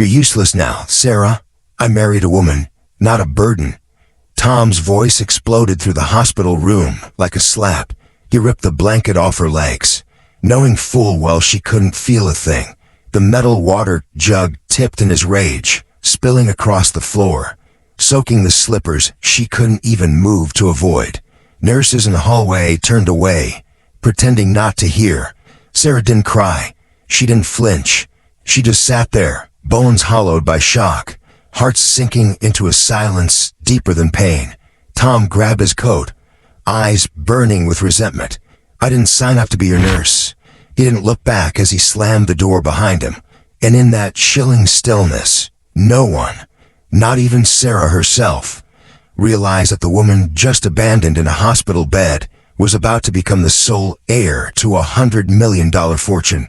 You're useless now, Sarah. I married a woman, not a burden." Tom's voice exploded through the hospital room like a slap. He ripped the blanket off her legs, knowing full well she couldn't feel a thing. The metal water jug tipped in his rage, spilling across the floor, soaking the slippers she couldn't even move to avoid. Nurses in the hallway turned away, pretending not to hear. Sarah didn't cry. She didn't flinch. She just sat there, bones hollowed by shock, heart sinking into a silence deeper than pain. Tom grabbed his coat, eyes burning with resentment. "I didn't sign up to be your nurse." He didn't look back as he slammed the door behind him. And in that chilling stillness, no one, not even Sarah herself, realized that the woman just abandoned in a hospital bed was about to become the sole heir to a $100 million fortune.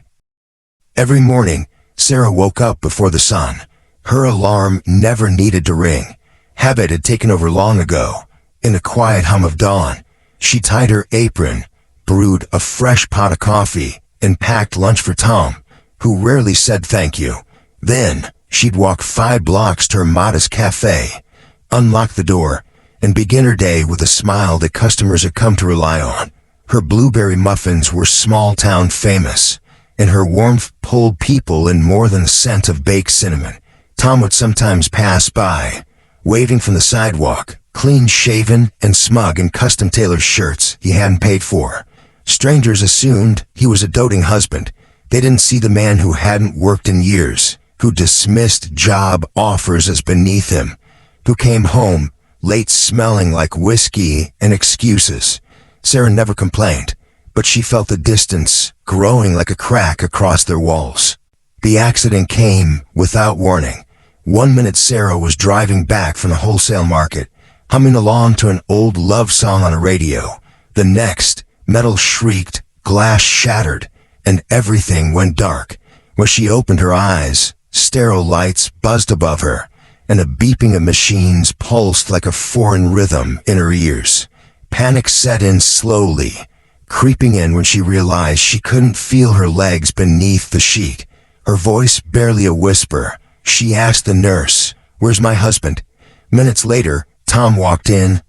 Every morning, Sarah woke up before the sun. Her alarm never needed to ring. Habit had taken over long ago. In the quiet hum of dawn, she tied her apron, brewed a fresh pot of coffee, and packed lunch for Tom, who rarely said thank you. Then, she'd walk 5 blocks to her modest cafe, unlock the door, and begin her day with a smile that customers had come to rely on. Her blueberry muffins were small-town famous, and her warmth pulled people in more than the scent of baked cinnamon. Tom would sometimes pass by, waving from the sidewalk, clean-shaven and smug in custom-tailored shirts he hadn't paid for. Strangers assumed he was a doting husband. They didn't see the man who hadn't worked in years, who dismissed job offers as beneath him, who came home late smelling like whiskey and excuses. Sarah never complained, but she felt the distance growing like a crack across their walls. The accident came without warning. One minute Sarah was driving back from the wholesale market, humming along to an old love song on a radio. The next, metal shrieked, glass shattered, and everything went dark. When she opened her eyes, stereo lights buzzed above her, and the beeping of machines pulsed like a foreign rhythm in her ears. Panic set in slowly, creeping in when she realized she couldn't feel her legs beneath the sheet. Her voice barely a whisper. She asked the nurse, "Where's my husband?" Minutes later, Tom walked in,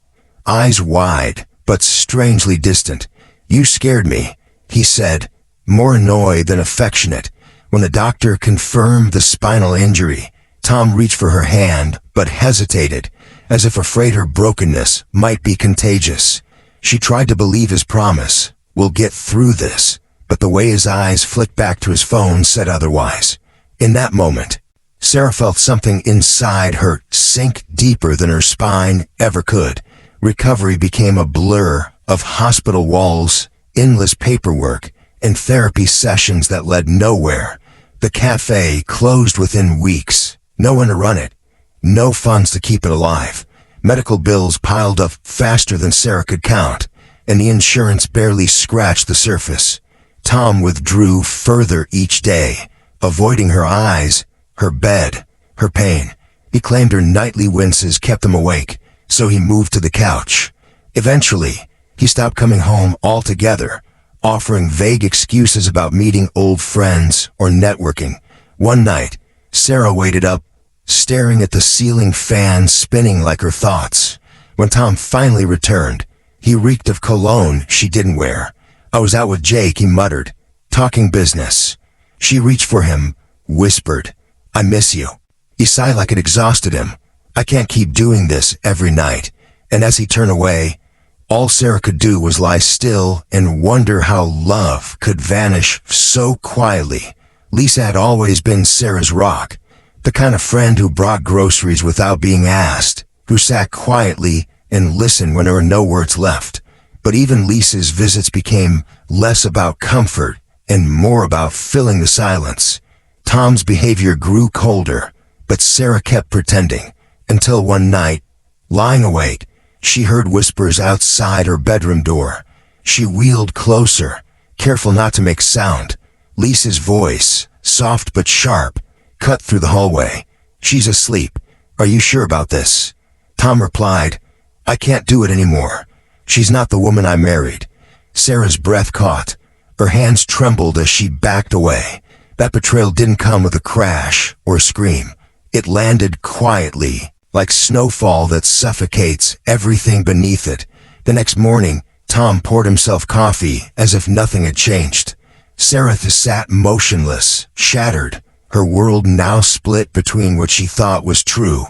eyes wide, but strangely distant. "You scared me," he said, more annoyed than affectionate. When the doctor confirmed the spinal injury, Tom reached for her hand, but hesitated, as if afraid her brokenness might be contagious. She tried to believe his promise, "We'll get through this," but the way his eyes flicked back to his phone said otherwise. In that moment, Sarah felt something inside her sink deeper than her spine ever could. Recovery became a blur of hospital walls, endless paperwork, and therapy sessions that led nowhere. The cafe closed within weeks. No one to run it. No funds to keep it alive. Medical bills piled up faster than Sarah could count, and the insurance barely scratched the surface. Tom withdrew further each day, avoiding her eyes, her bed, her pain. He claimed her nightly winces kept him awake, so he moved to the couch. Eventually, he stopped coming home altogether, offering vague excuses about meeting old friends or networking. One night, Sarah waited up, staring at the ceiling fan spinning like her thoughts. When Tom finally returned, he reeked of cologne she didn't wear. "I was out with Jake," he muttered, "talking business." She reached for him, whispered, "I miss you." He sighed like it exhausted him. "I can't keep doing this every night." And as he turned away, all Sarah could do was lie still and wonder how love could vanish so quietly. Lisa had always been Sarah's rock, the kind of friend who brought groceries without being asked, who sat quietly and listened when there were no words left. But even Lisa's visits became less about comfort and more about filling the silence. Tom's behavior grew colder, but Sarah kept pretending, until one night, lying awake, she heard whispers outside her bedroom door. She wheeled closer, careful not to make sound. Lisa's voice, soft but sharp, cut through the hallway. "She's asleep. Are you sure about this?" Tom replied, "I can't do it anymore. She's not the woman I married." Sarah's breath caught. Her hands trembled as she backed away. That betrayal didn't come with a crash or a scream. It landed quietly, like snowfall that suffocates everything beneath it. The next morning, Tom poured himself coffee as if nothing had changed. Sarah sat motionless, shattered, her world now split between what she thought was true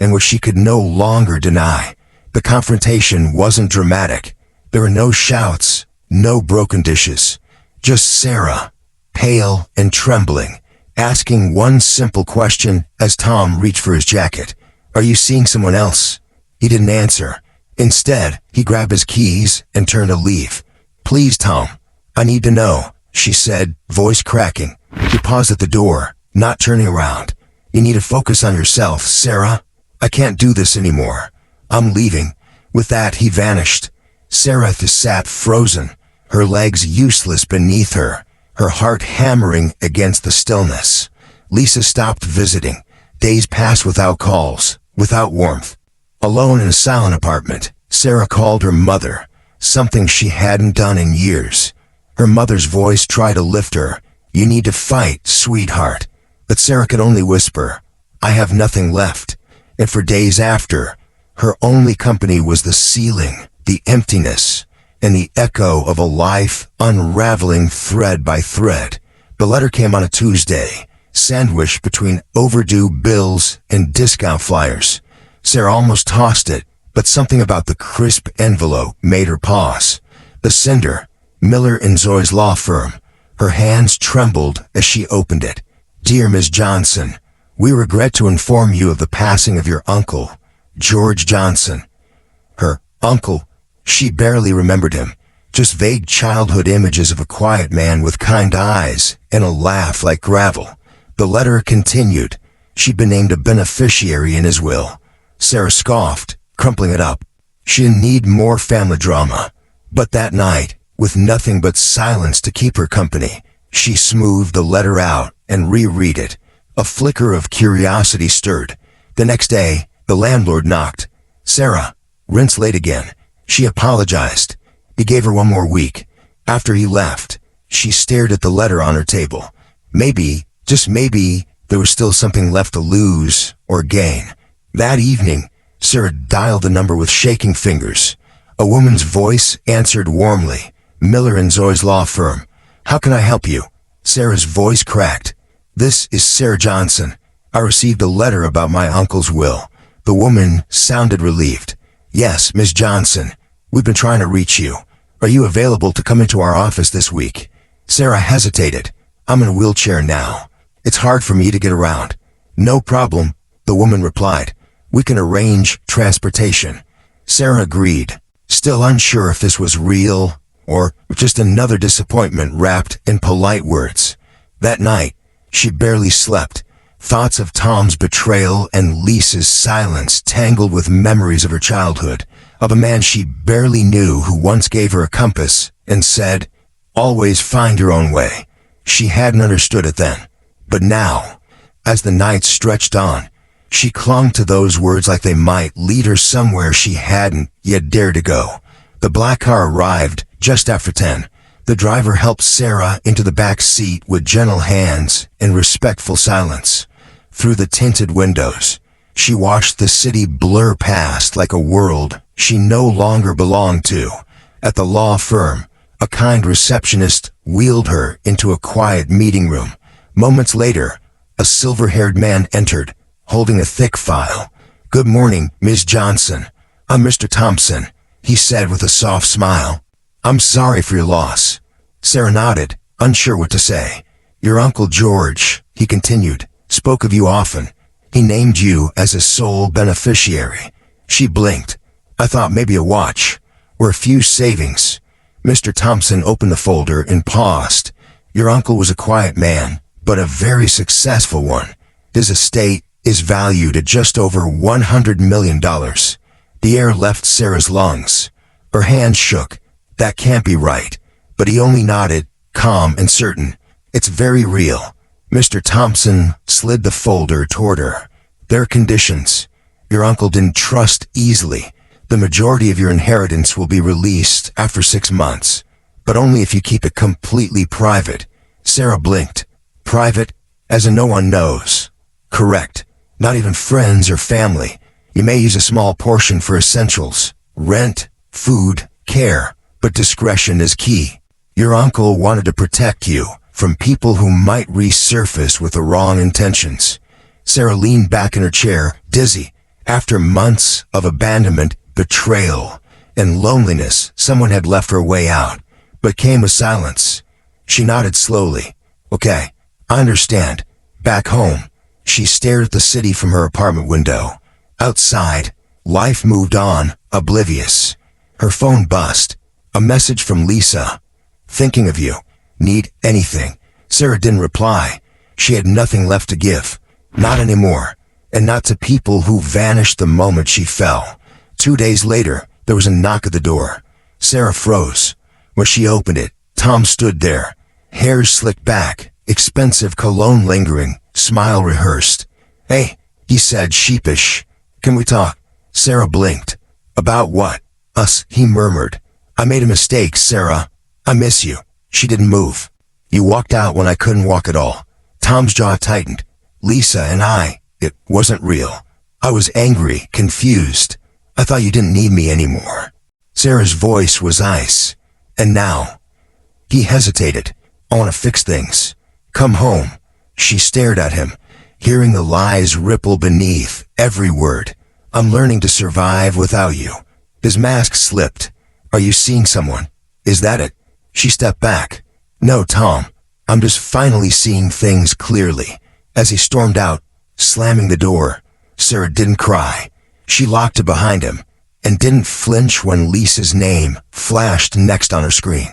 and what she could no longer deny. The confrontation wasn't dramatic. There were no shouts, no broken dishes. Just Sarah, pale and trembling, asking one simple question as Tom reached for his jacket. "Are you seeing someone else?" He didn't answer. Instead, he grabbed his keys and turned to leave. "Please, Tom, I need to know," she said, voice cracking. He paused at the door, not turning around. "You need to focus on yourself, Sarah. I can't do this anymore. I'm leaving." With that, he vanished. Sarah sat frozen, her legs useless beneath her, her heart hammering against the stillness. Lisa stopped visiting. Days passed without calls, without warmth. Alone in a silent apartment, Sarah called her mother, something she hadn't done in years. Her mother's voice tried to lift her. "You need to fight, sweetheart." But Sarah could only whisper, "I have nothing left." And for days after, her only company was the ceiling, the emptiness, and the echo of a life unraveling thread by thread. The letter came on a Tuesday, sandwiched between overdue bills and discount flyers. Sarah almost tossed it, but something about the crisp envelope made her pause. The sender, Miller and Zoy's law firm. Her hands trembled as she opened it. "Dear Ms. Johnson, we regret to inform you of the passing of your uncle, George Johnson." Her uncle, she barely remembered him. Just vague childhood images of a quiet man with kind eyes and a laugh like gravel. The letter continued. She'd been named a beneficiary in his will. Sarah scoffed, crumpling it up. She didn't need more family drama. But that night, with nothing but silence to keep her company, she smoothed the letter out and reread it. A flicker of curiosity stirred. The next day, the landlord knocked. "Sarah, rent's late again." She apologized. He gave her one more week. After he left, she stared at the letter on her table. Maybe, just maybe, there was still something left to lose or gain. That evening, Sarah dialed the number with shaking fingers. A woman's voice answered warmly. "Miller and Zoy's law firm. How can I help you?" Sarah's voice cracked. "This is Sarah Johnson. I received a letter about my uncle's will." The woman sounded relieved. "Yes, Miss Johnson. We've been trying to reach you. Are you available to come into our office this week?" Sarah hesitated. "I'm in a wheelchair now. It's hard for me to get around." "No problem," the woman replied. "We can arrange transportation." Sarah agreed, still unsure if this was real or just another disappointment wrapped in polite words. That night, she barely slept. Thoughts of Tom's betrayal and Lisa's silence tangled with memories of her childhood, of a man she barely knew who once gave her a compass and said, "Always find your own way." She hadn't understood it then. But now, as the nights stretched on, she clung to those words like they might lead her somewhere she hadn't yet dared to go. The black car arrived just after 10. The driver helped Sarah into the back seat with gentle hands and respectful silence. Through the tinted windows, she watched the city blur past like a world she no longer belonged to. At the law firm, a kind receptionist wheeled her into a quiet meeting room. Moments later, a silver-haired man entered, holding a thick file. "Good morning, Ms. Johnson. I'm Mr. Thompson," he said with a soft smile. "I'm sorry for your loss." Sarah nodded, unsure what to say. "Your Uncle George," he continued, "spoke of you often. He named you as a sole beneficiary." She blinked. "I thought maybe a watch, or a few savings." Mr. Thompson opened the folder and paused. "Your uncle was a quiet man, but a very successful one. His estate is valued at just over $100 million. The air left Sarah's lungs. Her hand shook. "That can't be right." But he only nodded, calm and certain. "It's very real." Mr. Thompson slid the folder toward her. "There are conditions. Your uncle didn't trust easily. The majority of your inheritance will be released after 6 months, but only if you keep it completely private." Sarah blinked. Private, as in no one knows. Correct. Not even friends or family. You may use a small portion for essentials, rent, food, care, but discretion is key. Your uncle wanted to protect you from people who might resurface with the wrong intentions. Sarah leaned back in her chair, dizzy. After months of abandonment, betrayal, and loneliness, someone had left her way out. But came a silence. She nodded slowly. Okay, I understand. Back home, she stared at the city from her apartment window. Outside, life moved on, oblivious. Her phone buzzed. A message from Lisa. Thinking of you. Need anything. Sarah didn't reply. She had nothing left to give. Not anymore. And not to people who vanished the moment she fell. 2 days later, there was a knock at the door. Sarah froze. When she opened it, Tom stood there. Hair slicked back, expensive cologne lingering, smile rehearsed. Hey, he said, sheepish. Can we talk? Sarah blinked. About what? Us, he murmured. I made a mistake, Sarah. I miss you. She didn't move. You walked out when I couldn't walk at all. Tom's jaw tightened. Lisa and it wasn't real. I was angry, confused. I thought you didn't need me anymore. Sarah's voice was ice. And now? He hesitated. I want to fix things. Come home. She stared at him, hearing the lies ripple beneath every word. I'm learning to survive without you. His mask slipped. Are you seeing someone? Is that it? She stepped back. No, Tom. I'm just finally seeing things clearly. As he stormed out, slamming the door, Sarah didn't cry. She locked it behind him and didn't flinch when Lisa's name flashed next on her screen.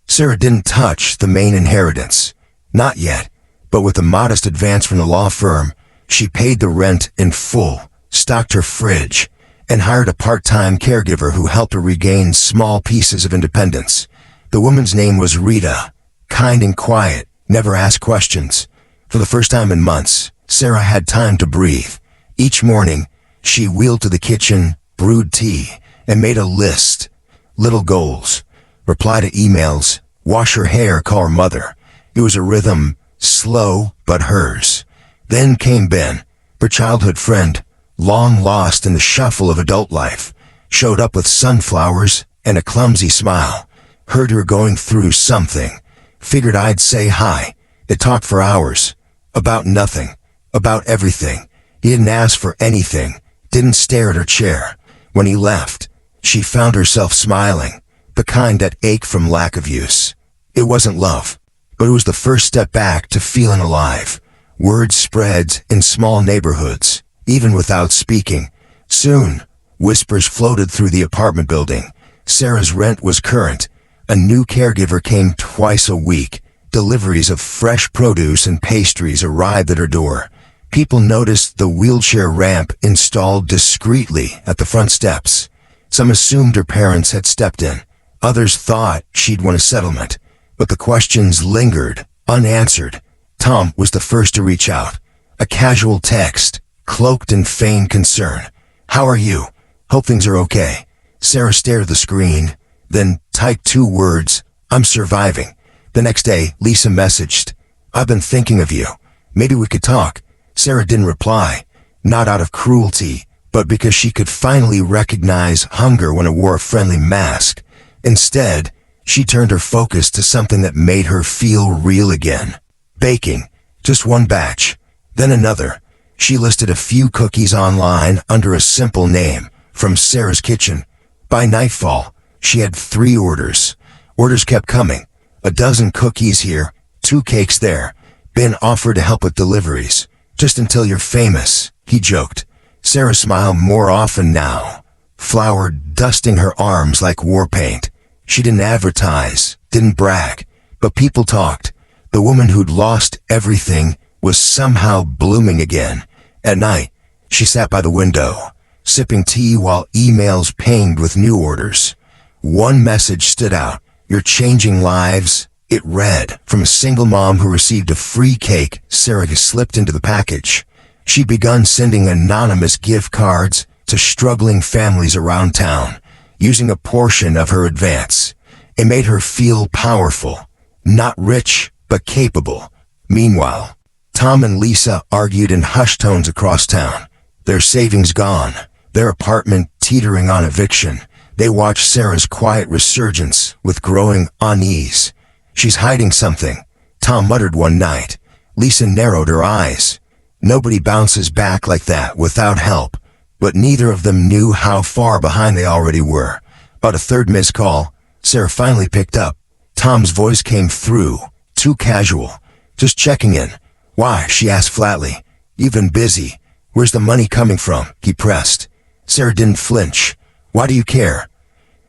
Sarah didn't touch the main inheritance. Not yet, but with a modest advance from the law firm, she paid the rent in full, stocked her fridge, and hired a part-time caregiver who helped her regain small pieces of independence. The woman's name was Rita, kind and quiet, never asked questions. For the first time in months, Sarah had time to breathe. Each morning, she wheeled to the kitchen, brewed tea, and made a list. Little goals. Reply to emails, wash her hair, call her mother. It was a rhythm, slow but hers. Then came Ben, her childhood friend, long lost in the shuffle of adult life. Showed up with sunflowers and a clumsy smile. Heard her going through something. Figured I'd say hi. It talked for hours. About nothing. About everything. He didn't ask for anything. Didn't stare at her chair. When he left, she found herself smiling. The kind that ached from lack of use. It wasn't love, but it was the first step back to feeling alive. Word spread in small neighborhoods, even without speaking. Soon, whispers floated through the apartment building. Sarah's rent was current. A new caregiver came twice a week. Deliveries of fresh produce and pastries arrived at her door. People noticed the wheelchair ramp installed discreetly at the front steps. Some assumed her parents had stepped in. Others thought she'd won a settlement. But the questions lingered, unanswered. Tom was the first to reach out. A casual text, cloaked in feigned concern. How are you? Hope things are okay. Sarah stared at the screen, then typed 2 words, I'm surviving. The next day, Lisa messaged, I've been thinking of you. Maybe we could talk. Sarah didn't reply, not out of cruelty, but because she could finally recognize hunger when it wore a friendly mask. Instead, she turned her focus to something that made her feel real again. Baking. Just one batch. Then another. She listed a few cookies online under a simple name, from Sarah's kitchen. By nightfall, she had 3 orders. Orders kept coming. 12 cookies here, 2 cakes there. Ben offered to help with deliveries. Just until you're famous, he joked. Sarah smiled more often now. Flour dusting her arms like war paint. She didn't advertise, didn't brag, but people talked. The woman who'd lost everything was somehow blooming again. At night, she sat by the window, sipping tea while emails pinged with new orders. One message stood out. You're changing lives. It read, from a single mom who received a free cake Sarah slipped into the package. She'd begun sending anonymous gift cards to struggling families around town, using a portion of her advance. It made her feel powerful, not rich, but capable. Meanwhile, Tom and Lisa argued in hushed tones across town. Their savings gone, their apartment teetering on eviction. They watched Sarah's quiet resurgence with growing unease. "She's hiding something," Tom muttered one night. Lisa narrowed her eyes. Nobody bounces back like that without help. But neither of them knew how far behind they already were. About a third missed call, Sarah finally picked up. Tom's voice came through, too casual. "Just checking in." "Why?" she asked flatly. "You've been busy. Where's the money coming from?" he pressed. Sarah didn't flinch. "Why do you care?"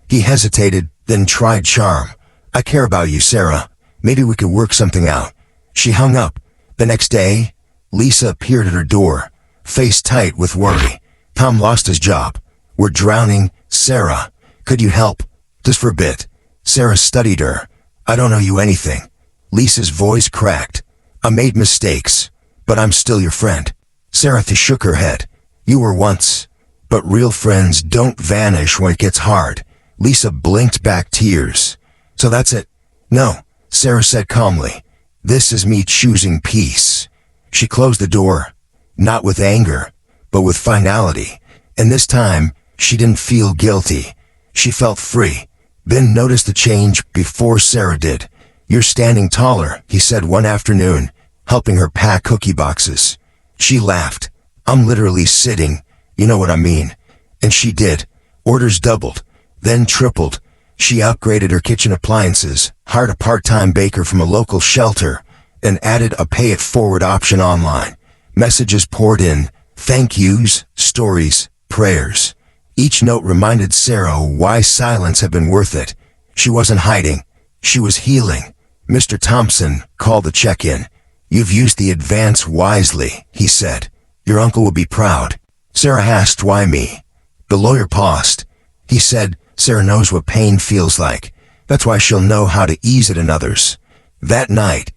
He hesitated, then tried charm. "I care about you, Sarah. Maybe we could work something out." She hung up. The next day, Lisa appeared at her door, face tight with worry. "Tom lost his job. We're drowning. Sarah, could you help? Just for a bit." Sarah studied her. "I don't owe you anything." Lisa's voice cracked. "I made mistakes, but I'm still your friend." Sarah shook her head. "You were once, but real friends don't vanish when it gets hard." Lisa blinked back tears. "So that's it?" "No," Sarah said calmly. "This is me choosing peace." She closed the door, not with anger, but with finality. And this time, she didn't feel guilty. She felt free. Ben noticed the change before Sarah did. "You're standing taller," he said one afternoon, helping her pack cookie boxes. She laughed. "I'm literally sitting, you know what I mean." And she did. Orders doubled, then tripled. She upgraded her kitchen appliances, hired a part-time baker from a local shelter, and added a pay-it-forward option online. Messages poured in, thank yous, stories, prayers. Each note reminded Sarah why silence had been worth it. She wasn't hiding. She was healing. Mr. Thompson called the check-in. "You've used the advance wisely," he said. "Your uncle will be proud." Sarah asked, "Why me?" The lawyer paused. He said, "Sarah knows what pain feels like. That's why she'll know how to ease it in others." That night,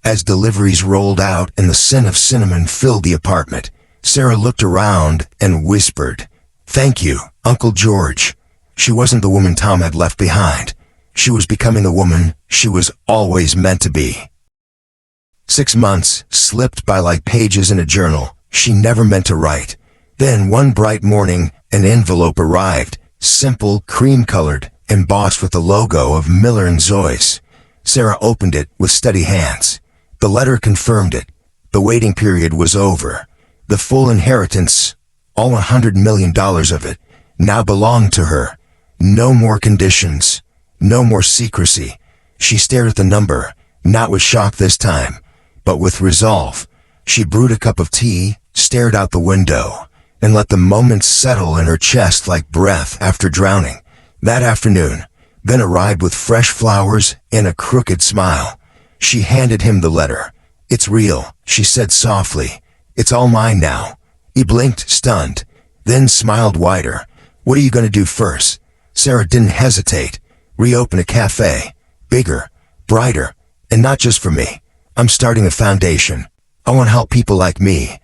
as deliveries rolled out and the scent of cinnamon filled the apartment, Sarah looked around and whispered, "Thank you, Uncle George." She wasn't the woman Tom had left behind. She was becoming the woman she was always meant to be. 6 months slipped by like pages in a journal she never meant to write. Then one bright morning, an envelope arrived, simple, cream-colored, embossed with the logo of Miller & Zoyce. Sarah opened it with steady hands. The letter confirmed it. The waiting period was over. The full inheritance, all $100 million of it, now belonged to her. No more conditions. No more secrecy. She stared at the number, not with shock this time, but with resolve. She brewed a cup of tea, stared out the window, and let the moments settle in her chest like breath after drowning. That afternoon, Ben arrived with fresh flowers and a crooked smile. She handed him the letter. "It's real," she said softly. "It's all mine now." He blinked, stunned, then smiled wider. "What are you going to do first?" Sarah didn't hesitate. "Reopen a cafe. Bigger, brighter, and not just for me. I'm starting a foundation. I want to help people like me,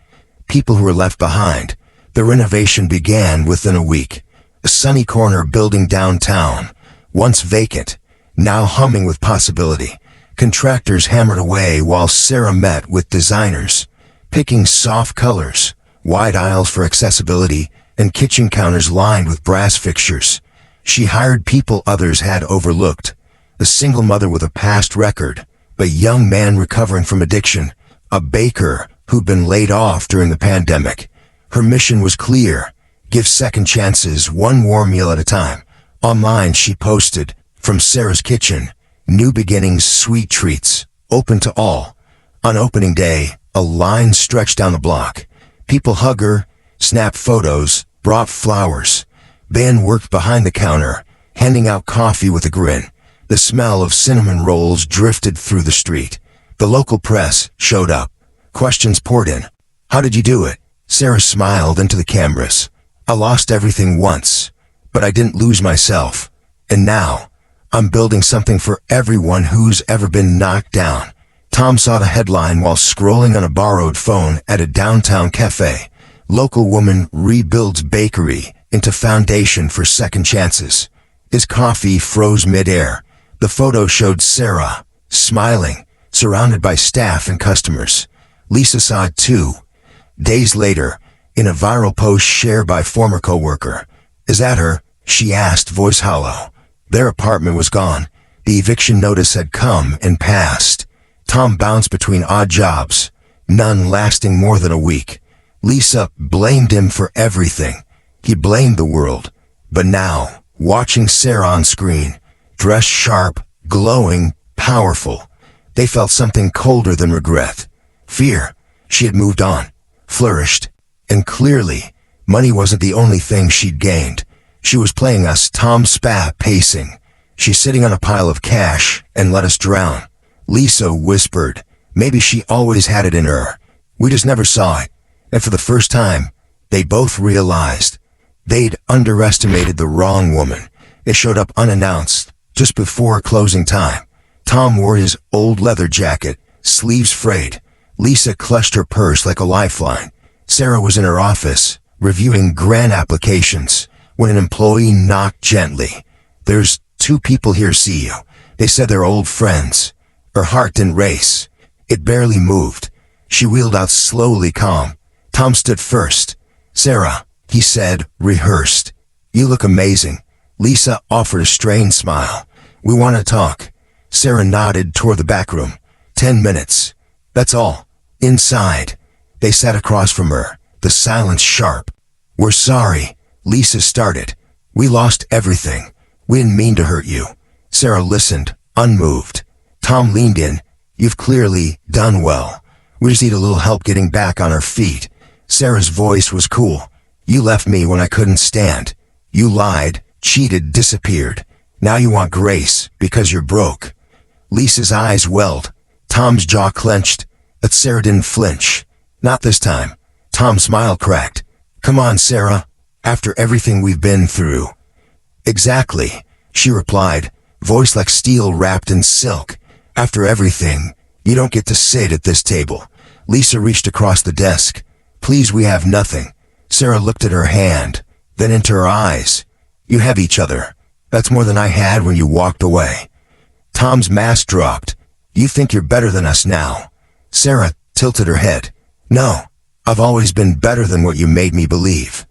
people who were left behind." The renovation began within a week. A sunny corner building downtown, once vacant, now humming with possibility. Contractors hammered away while Sarah met with designers, picking soft colors, wide aisles for accessibility, and kitchen counters lined with brass fixtures. She hired people others had overlooked. A single mother with a past record, a young man recovering from addiction, a baker who'd been laid off during the pandemic. Her mission was clear: give second chances, one warm meal at a time. Online she posted, "From Sarah's Kitchen, new beginnings, sweet treats, open to all." On opening day, a line stretched down the block. People hug her, snapped photos, brought flowers. Ben worked behind the counter, handing out coffee with a grin. The smell of cinnamon rolls drifted through the street. The local press showed up. Questions poured in. "How did you do it?" Sarah smiled into the cameras. "I lost everything once, but I didn't lose myself. And now, I'm building something for everyone who's ever been knocked down." Tom saw the headline while scrolling on a borrowed phone at a downtown cafe. "Local woman rebuilds bakery into foundation for second chances." His coffee froze midair. The photo showed Sarah, smiling, surrounded by staff and customers. Lisa saw it too. Days later, in a viral post shared by a former coworker. "Is that her?" she asked, voice hollow. Their apartment was gone. The eviction notice had come and passed. Tom bounced between odd jobs, none lasting more than a week. Lisa blamed him for everything. He blamed the world. But now, watching Sarah on screen, dressed sharp, glowing, powerful, they felt something colder than regret. Fear. She had moved on, flourished, and clearly, money wasn't the only thing she'd gained. She was playing us Tom Spa pacing. "She's sitting on a pile of cash and let us drown." Lisa whispered. Maybe she always had it in her. We just never saw it. And for the first time, they both realized they'd underestimated the wrong woman. It showed up unannounced, just before closing time. Tom wore his old leather jacket, sleeves frayed. Lisa clutched her purse like a lifeline. Sarah was in her office, reviewing grant applications, when an employee knocked gently. "There's 2 people here see you." They said they're old friends. Her heart didn't race. It barely moved. She wheeled out slowly, calm. Tom stood first. "Sarah," he said, rehearsed. "You look amazing." Lisa offered a strained smile. "We want to talk." Sarah nodded toward the back room. 10 minutes. That's all. Inside. They sat across from her, the silence sharp. "We're sorry," Lisa started. "We lost everything. We didn't mean to hurt you." Sarah listened, unmoved. Tom leaned in. "You've clearly done well. We just need a little help getting back on our feet." Sarah's voice was cool. "You left me when I couldn't stand. You lied, cheated, disappeared. Now you want grace because you're broke." Lisa's eyes welled. Tom's jaw clenched, but Sarah didn't flinch. "Not this time." Tom's smile cracked. "Come on, Sarah. After everything we've been through." "Exactly," she replied, voice like steel wrapped in silk. "After everything, you don't get to sit at this table." Lisa reached across the desk. "Please, we have nothing." Sarah looked at her hand, then into her eyes. "You have each other. That's more than I had when you walked away." Tom's mask dropped. "You think you're better than us now?" Sarah tilted her head. "No, I've always been better than what you made me believe."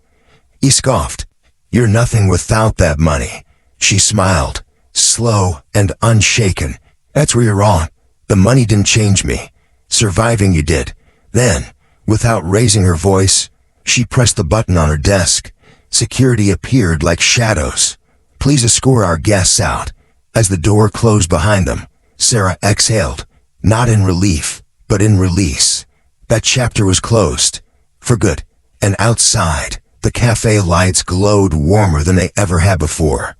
He scoffed. "You're nothing without that money." She smiled, slow and unshaken. "That's where you're wrong. The money didn't change me. Surviving you did." Then, without raising her voice, she pressed the button on her desk. Security appeared like shadows. "Please escort our guests out." As the door closed behind them, Sarah exhaled, not in relief, but in release. That chapter was closed. For good. And outside, the cafe lights glowed warmer than they ever had before.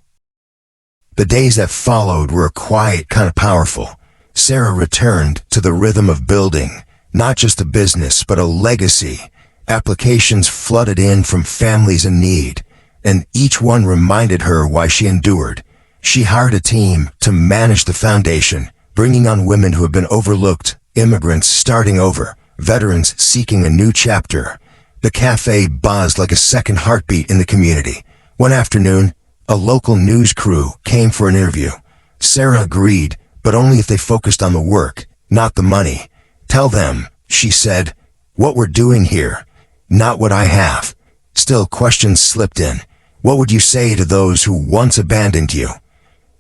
The days that followed were quiet, kind of powerful. Sarah returned to the rhythm of building, not just a business, but a legacy. Applications flooded in from families in need, and each one reminded her why she endured. She hired a team to manage the foundation, bringing on women who had been overlooked, immigrants starting over, veterans seeking a new chapter. The cafe buzzed like a second heartbeat in the community. One afternoon, a local news crew came for an interview. Sarah agreed, but only if they focused on the work, not the money. "Tell them," she said, "what we're doing here, not what I have." Still, questions slipped in. "What would you say to those who once abandoned you?"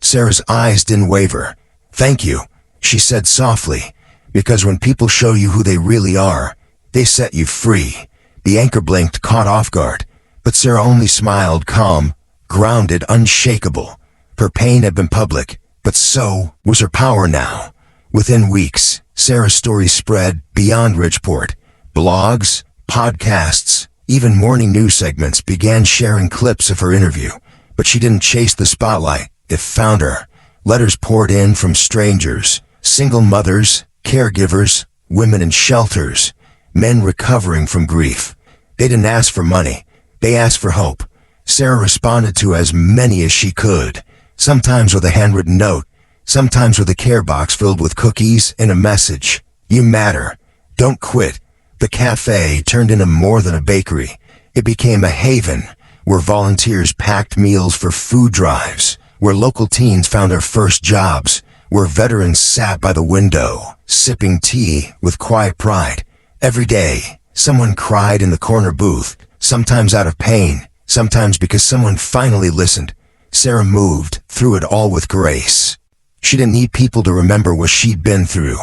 Sarah's eyes didn't waver. "Thank you," she said softly, "because when people show you who they really are, they set you free." The anchor blinked, caught off guard, but Sarah only smiled, calm, grounded, unshakable. Her pain had been public, but so was her power now. Within weeks, Sarah's story spread beyond Ridgeport. Blogs, podcasts, even morning news segments began sharing clips of her interview. But she didn't chase the spotlight, it found her. Letters poured in from strangers, single mothers, caregivers, women in shelters, men recovering from grief. They didn't ask for money, they asked for hope. Sarah responded to as many as she could, sometimes with a handwritten note, sometimes with a care box filled with cookies and a message. "You matter. Don't quit." The cafe turned into more than a bakery. It became a haven, where volunteers packed meals for food drives, where local teens found their first jobs, where veterans sat by the window, sipping tea with quiet pride. Every day, someone cried in the corner booth, sometimes out of pain, sometimes because someone finally listened. Sarah moved through it all with grace. She didn't need people to remember what she'd been through.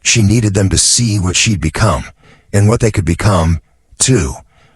She needed them to see what she'd become, and what they could become, too.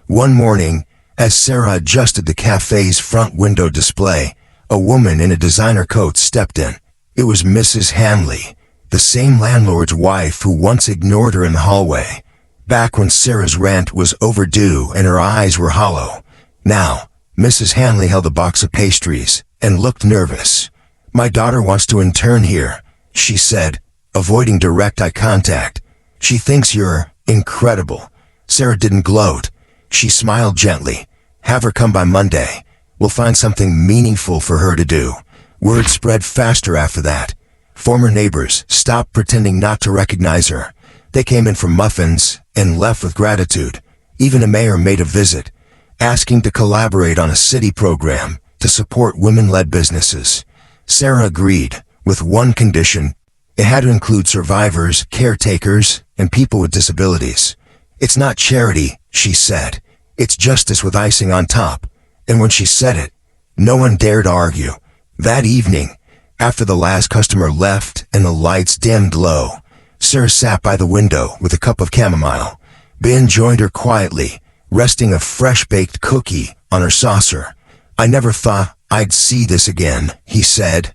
One morning, as Sarah adjusted the cafe's front window display, a woman in a designer coat stepped in. It was Mrs. Hanley, the same landlord's wife who once ignored her in the hallway, back when Sarah's rent was overdue and her eyes were hollow. Now, Mrs. Hanley held a box of pastries and looked nervous. "My daughter wants to intern here," she said, avoiding direct eye contact. "She thinks you're incredible." Sarah didn't gloat. She smiled gently. "Have her come by Monday. We'll find something meaningful for her to do." Word spread faster after that. Former neighbors stopped pretending not to recognize her. They came in for muffins and left with gratitude. Even a mayor made a visit, asking to collaborate on a city program to support women-led businesses. Sarah agreed, with one condition. It had to include survivors, caretakers, and people with disabilities. "It's not charity," she said. "It's justice with icing on top." And when she said it, no one dared argue. That evening, after the last customer left and the lights dimmed low, Sarah sat by the window with a cup of chamomile. Ben joined her quietly, resting a fresh-baked cookie on her saucer. "I never thought I'd see this again," he said,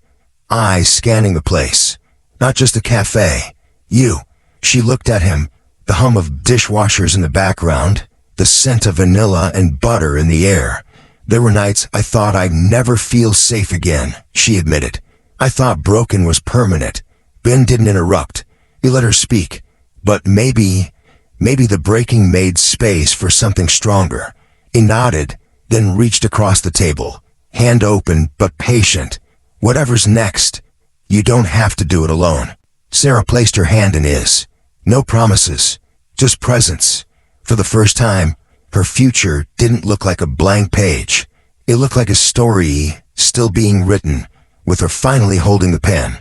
eyes scanning the place. "Not just a cafe. You." She looked at him, the hum of dishwashers in the background, the scent of vanilla and butter in the air. "There were nights I thought I'd never feel safe again," she admitted. "I thought broken was permanent." Ben didn't interrupt. He let her speak. "But maybe the breaking made space for something stronger." He nodded, then reached across the table, hand open but patient. "Whatever's next, you don't have to do it alone." Sarah placed her hand in his. No promises, just presence. For the first time, her future didn't look like a blank page. It looked like a story still being written, with her finally holding the pen.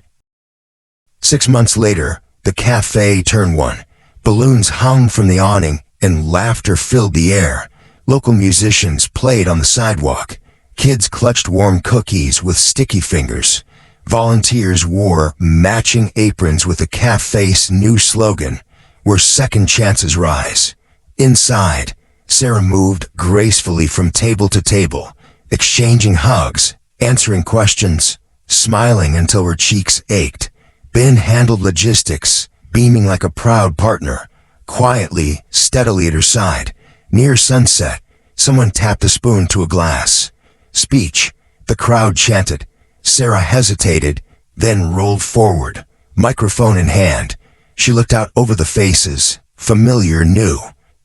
6 months later, the cafe turned one. Balloons hung from the awning and laughter filled the air. Local musicians played on the sidewalk. Kids clutched warm cookies with sticky fingers. Volunteers wore matching aprons with the cafe's new slogan, "Where second chances rise." Inside, Sarah moved gracefully from table to table, exchanging hugs, answering questions, smiling until her cheeks ached. Ben handled logistics, beaming like a proud partner, quietly, steadily at her side. Near sunset, someone tapped a spoon to a glass. "Speech," the crowd chanted. Sarah hesitated, then rolled forward, microphone in hand. She looked out over the faces, familiar, new,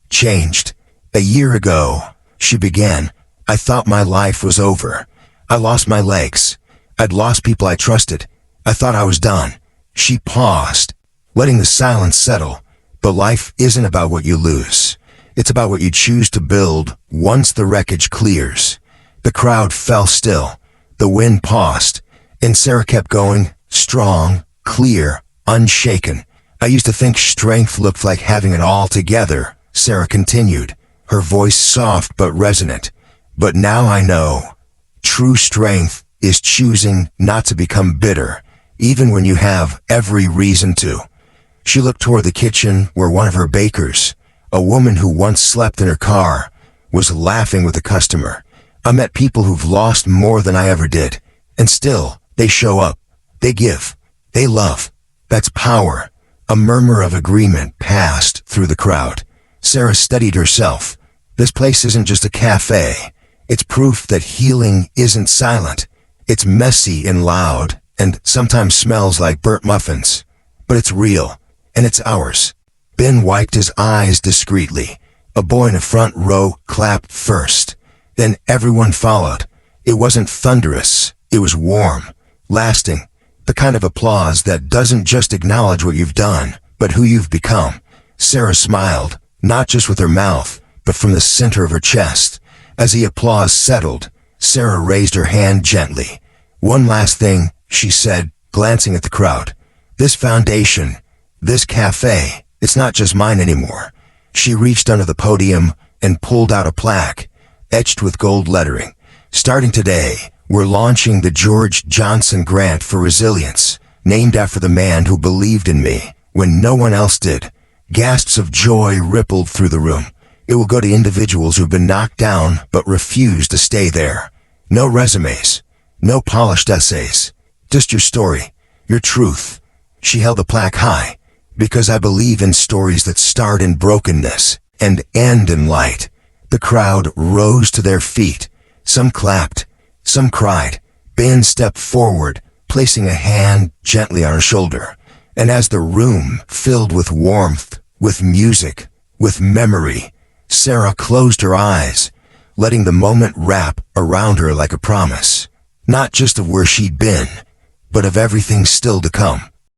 changed. "A year ago," she began, "I thought my life was over. I lost my legs. I'd lost people I trusted. I thought I was done." She paused, letting the silence settle. But life isn't about what you lose. It's about what you choose to build once the wreckage clears. The crowd fell still. The wind paused, and Sarah kept going, strong, clear, unshaken. "I used to think strength looked like having it all together," Sarah continued, her voice soft but resonant. "But now I know. True strength is choosing not to become bitter, even when you have every reason to." She looked toward the kitchen where one of her bakers, a woman who once slept in her car, was laughing with a customer. "I met people who've lost more than I ever did, and still, they show up. They give. They love. That's power." A murmur of agreement passed through the crowd. Sarah steadied herself. This place isn't just a cafe. It's proof that healing isn't silent. It's messy and loud, and sometimes smells like burnt muffins. But it's real, and it's ours. Ben wiped his eyes discreetly. A boy in the front row clapped first. Then everyone followed. It wasn't thunderous. It was warm, lasting. The kind of applause that doesn't just acknowledge what you've done, but who you've become. Sarah smiled, not just with her mouth, but from the center of her chest. As the applause settled, Sarah raised her hand gently. "One last thing," she said, glancing at the crowd. This foundation, this cafe, it's not just mine anymore. She reached under the podium and pulled out a plaque, etched with gold lettering. Starting today, we're launching the George Johnson Grant for Resilience, named after the man who believed in me when no one else did. Gasps of joy rippled through the room. It will go to individuals who've been knocked down but refuse to stay there. No resumes, no polished essays, just your story, your truth. She held the plaque high, because I believe in stories that start in brokenness and end in light. The crowd rose to their feet. Some clapped, some cried. Ben stepped forward, placing a hand gently on her shoulder. And as the room filled with warmth, with music, with memory, Sarah closed her eyes, letting the moment wrap around her like a promise, not just of where she'd been, but of everything still to come.